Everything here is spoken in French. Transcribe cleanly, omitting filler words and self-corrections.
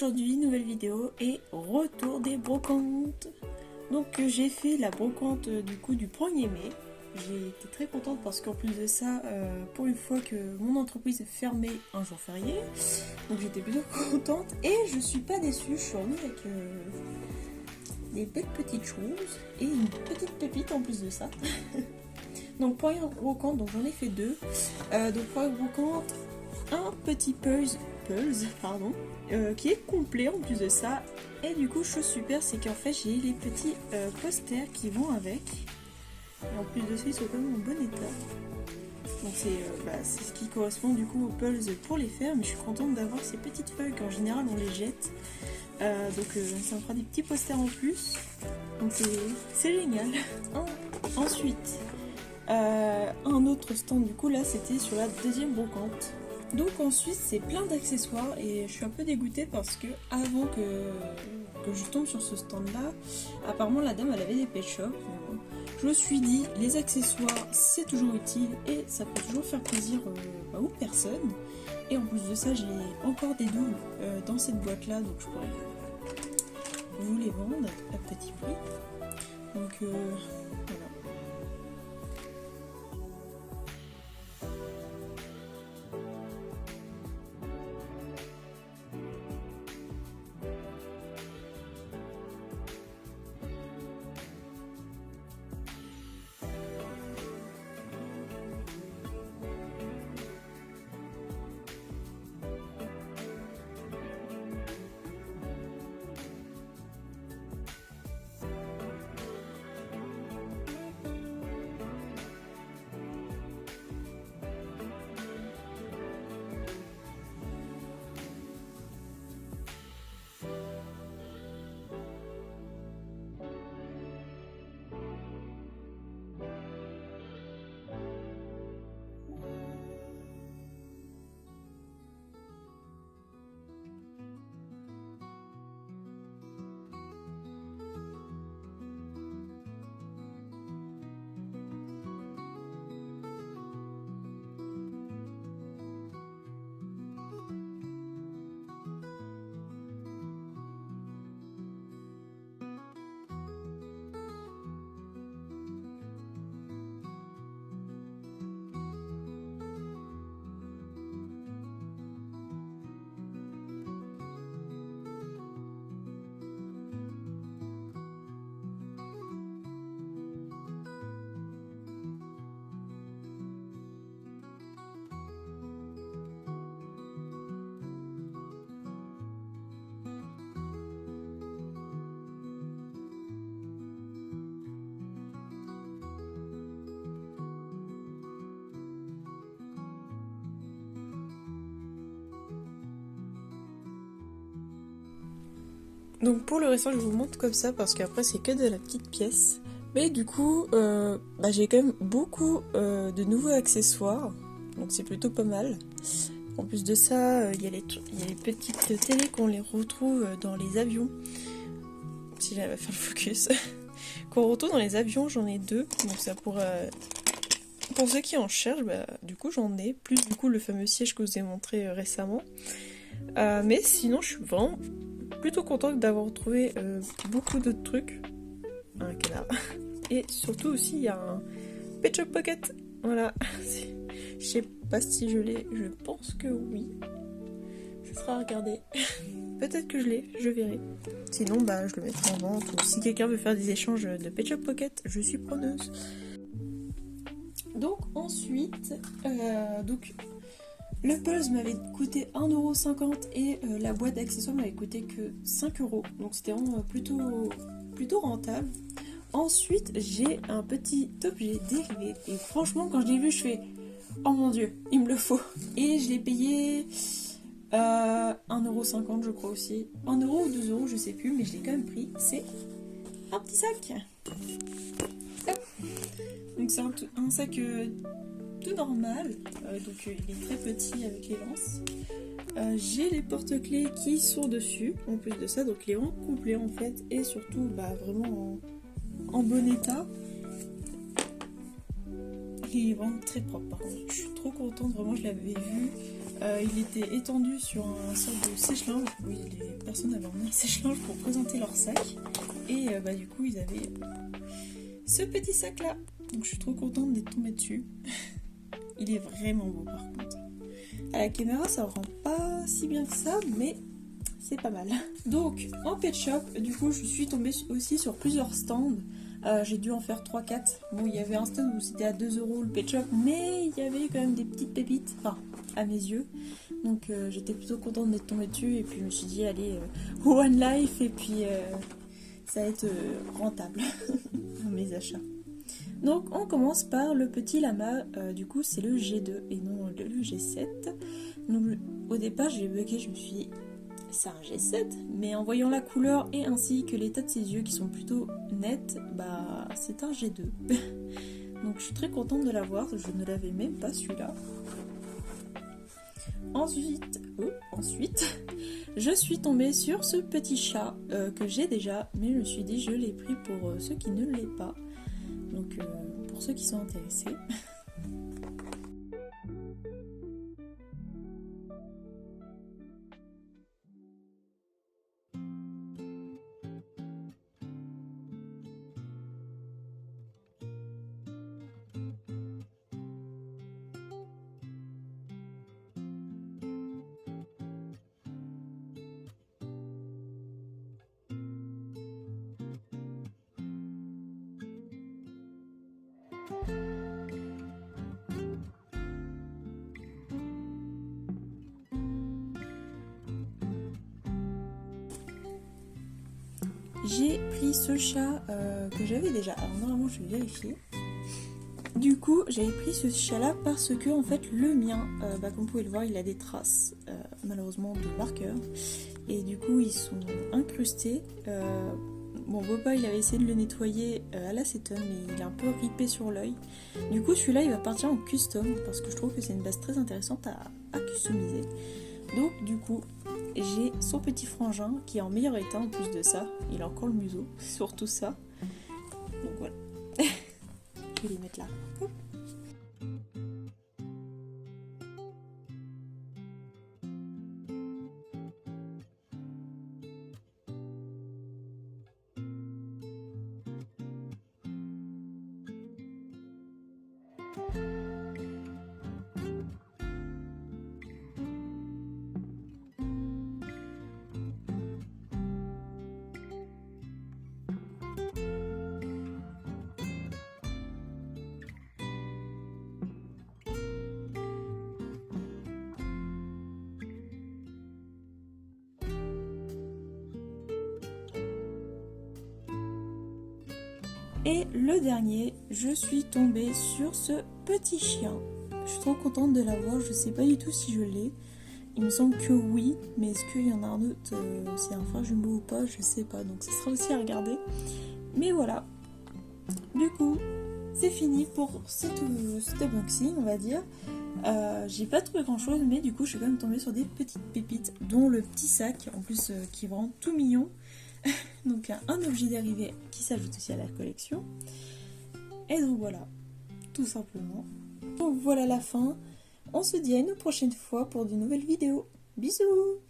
aujourd'hui, nouvelle vidéo et retour des brocantes. Donc j'ai fait la brocante du coup du 1er mai. J'ai été très contente parce qu'en plus de ça, pour une fois que mon entreprise fermait un jour férié, donc j'étais plutôt contente et je suis pas déçue. Je suis revenue avec des belles petites choses et une petite pépite en plus de ça. Donc première brocante, donc j'en ai fait deux. Donc première brocante, un petit pulse qui est complet en plus de ça. Et du coup, chose super, c'est qu'en fait j'ai les petits posters qui vont avec. Et en plus de ça, ils sont quand même en bon état. Donc c'est ce qui correspond du coup aux pulse pour les faire. Mais je suis contente d'avoir ces petites feuilles qu'en général on les jette. Ça me fera des petits posters en plus. Donc c'est génial. Ensuite, un autre stand du coup là c'était sur la deuxième brocante. Donc ensuite c'est plein d'accessoires et je suis un peu dégoûtée parce que avant que je tombe sur ce stand là, apparemment la dame elle avait des pet shops. Je me suis dit les accessoires c'est toujours utile et ça peut toujours faire plaisir aux personnes. Et en plus de ça j'ai encore des doubles dans cette boîte là, donc je pourrais vous les vendre à petit prix. Donc voilà. Donc pour le restant je vous montre comme ça parce qu'après c'est que de la petite pièce. Mais du coup j'ai quand même beaucoup de nouveaux accessoires. Donc c'est plutôt pas mal. En plus de ça il y a les petites télés qu'on les retrouve dans les avions. Si j'arrive à faire le focus. Qu'on retrouve dans les avions, j'en ai deux. Donc ça pourrait... Pour ceux qui en cherchent, du coup j'en ai. Plus du coup le fameux siège que je vous ai montré récemment. Mais sinon je suis vraiment plutôt contente d'avoir retrouvé beaucoup d'autres trucs. Un canard. Et surtout aussi il y a un Pet Shop Pocket. Voilà. Je sais pas si je l'ai. Je pense que oui. Ça sera à regarder. Peut-être que je l'ai, je verrai. Sinon je le mettrai en vente. Ou si quelqu'un veut faire des échanges de Pet Shop Pocket, je suis preneuse. Donc ensuite, le pulse m'avait coûté 1,50€ et la boîte d'accessoires m'avait coûté que 5€. Donc c'était vraiment plutôt rentable. Ensuite, j'ai un petit objet dérivé. Et franchement, quand je l'ai vu, je fais « Oh mon Dieu, il me le faut !» Et je l'ai payé 1,50€ je crois aussi. 1€ ou 2€, je sais plus, mais je l'ai quand même pris. C'est un petit sac. Hop. Donc c'est un sac... tout normal, donc il est très petit avec les lances. J'ai les porte-clés qui sont dessus, en plus de ça, donc il est vraiment complet en fait, et surtout vraiment en bon état. Il est vraiment très propre par contre, je suis trop contente, vraiment je l'avais vu. Il était étendu sur un sorte de sèche-linge, oui il est personnes avaient emmené un sèche-linge pour présenter leur sac. Et du coup, ils avaient ce petit sac-là. Donc je suis trop contente d'être tombée dessus. Il est vraiment beau par contre. À la caméra, ça ne rend pas si bien que ça, mais c'est pas mal. Donc, en pet shop, du coup, je suis tombée aussi sur plusieurs stands. J'ai dû en faire 3-4. Bon, il y avait un stand où c'était à 2 € le pet shop, mais il y avait quand même des petites pépites, enfin, à mes yeux. Donc, j'étais plutôt contente d'être tombée dessus. Et puis, je me suis dit, allez, one life, et puis ça va être rentable dans mes achats. Donc, on commence par le petit lama. Du coup, c'est le G2 et non le G7. Donc, au départ, j'ai bugué, je me suis dit, c'est un G7, mais en voyant la couleur et ainsi que l'état de ses yeux qui sont plutôt nets, c'est un G2. Donc je suis très contente de l'avoir, je ne l'avais même pas celui-là. Ensuite, je suis tombée sur ce petit chat que j'ai déjà, mais je me suis dit je l'ai pris pour ceux qui ne l'aient pas. Donc pour ceux qui sont intéressés. J'ai pris ce chat que j'avais déjà. Alors normalement je vais vérifier. Du coup j'avais pris ce chat là parce que en fait le mien, comme vous pouvez le voir, il a des traces malheureusement de marqueurs. Et du coup ils sont incrustés. Mon beau-père il avait essayé de le nettoyer à l'acétone mais il est un peu ripé sur l'œil. Du coup celui-là il va partir en custom parce que je trouve que c'est une base très intéressante à customiser. Donc du coup j'ai son petit frangin qui est en meilleur état en plus de ça. Il a encore le museau, surtout ça. Donc voilà. Je vais les mettre là. Hop. Et le dernier, je suis tombée sur ce petit chien. Je suis trop contente de l'avoir, je sais pas du tout si je l'ai. Il me semble que oui, mais est-ce qu'il y en a un autre, c'est un frère jumeau ou pas, je sais pas. Donc ça sera aussi à regarder. Mais voilà. Du coup, c'est fini pour cet unboxing, on va dire. J'ai pas trouvé grand chose, mais du coup, je suis quand même tombée sur des petites pépites, dont le petit sac, en plus, qui est vraiment tout mignon. Donc un objet dérivé qui s'ajoute aussi à la collection. Et donc voilà, tout simplement. Donc voilà la fin. On se dit à une prochaine fois pour de nouvelles vidéos. Bisous!